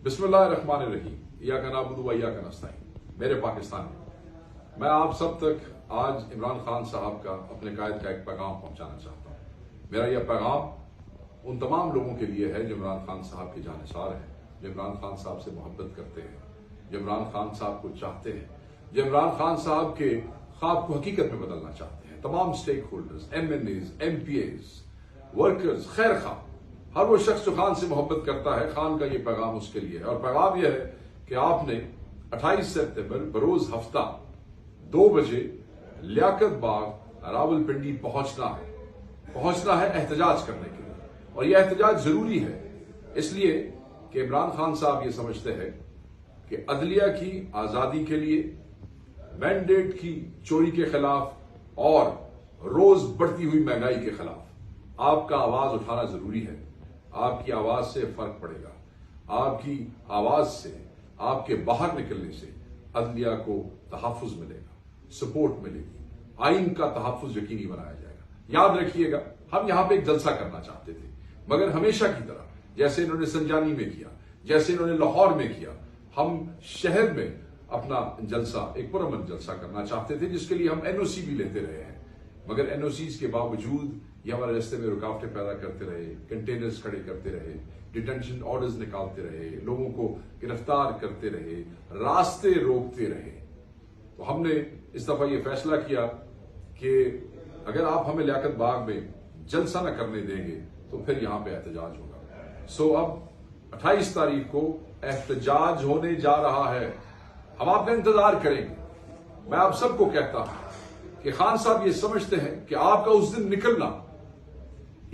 बिस्मिल्लाहिर्रहमानिर्रहीम, इय्याका नअबुदु व इय्याका नस्तईन। मेरे पाकिस्तान में मैं आप सब तक आज इमरान खान साहब का अपने कायद का एक पैगाम पहुंचाना चाहता हूं। मेरा यह पैगाम उन तमाम लोगों के लिए है जो इमरान खान साहब के जानिसार हैं, जो इमरान खान साहब से मोहब्बत करते हैं, जो इमरान खान साहब को चाहते हैं, जो इमरान खान साहब के ख्वाब को हकीकत में बदलना चाहते हैं। तमाम stakeholders, MNAs, MPAs, workers, खैर खा, हर वो शख्स जो खान से मोहब्बत करता है, खान का ये पैगाम उसके लिए है। और पैगाम यह है कि आपने 28 सितंबर बरोज हफ्ता 2 बजे लियाकत बाग रावलपिंडी पहुंचना है एहतजाज करने के लिए। और यह एहतजाज जरूरी है इसलिए कि इमरान खान साहब ये समझते हैं कि अदलिया की आजादी के लिए, मैंडेट की चोरी के खिलाफ और रोज बढ़ती हुई महंगाई के खिलाफ आपका आवाज उठाना जरूरी है। आपकी आवाज से फर्क पड़ेगा, आपकी आवाज से, आपके बाहर निकलने से अदलिया को तहफ्फुज मिलेगा, सपोर्ट मिलेगी, आइन का तहफ्फुज यकीनी बनाया जाएगा। याद रखिएगा, हम यहां पे एक जलसा करना चाहते थे, मगर हमेशा की तरह जैसे इन्होंने संजानी में किया, जैसे इन्होंने लाहौर में किया, हम शहर में अपना जलसा, एक पुरअमन जलसा करना चाहते थे, जिसके लिए हम NOC भी लेते रहे हैं। मगर NOCs के बावजूद ये हमारे रास्ते में रुकावटें पैदा करते रहे, कंटेनर्स खड़े करते रहे, डिटेंशन ऑर्डर्स निकालते रहे, लोगों को गिरफ्तार करते रहे, रास्ते रोकते रहे। तो हमने इस दफा ये फैसला किया कि अगर आप हमें लियाकत बाग में जलसा न करने देंगे तो फिर यहां पे एहतजाज होगा। सो अब 28 तारीख को एहतजाज होने जा रहा है। हम आपका इंतजार करेंगे। मैं आप सबको कहता हूं कि खान साहब ये समझते हैं कि आपका उस दिन निकलना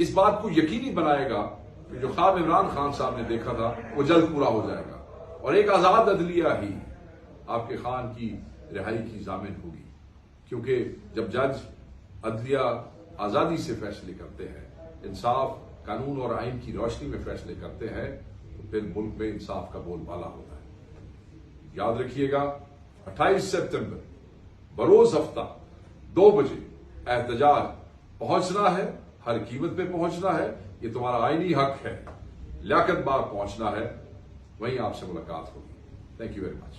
इस बात को यकीनी बनाएगा कि जो ख्वाब इमरान खान साहब ने देखा था वो जल्द पूरा हो जाएगा और एक आजाद अदलिया ही आपके खान की रिहाई की जामिन होगी। क्योंकि जब जज अदलिया आजादी से फैसले करते हैं, इंसाफ, कानून और आइन की रोशनी में फैसले करते हैं, तो फिर मुल्क में इंसाफ का बोलबाला होता है। याद रखिएगा, 28 सितंबर बरोज हफ्ता 2 बजे एहतजाज पहुंचना है, हर कीमत पे पहुंचना है। ये तुम्हारा आईनी हक है। लियाकत बाग पहुंचना है, वहीं आपसे मुलाकात होगी। Thank you very much.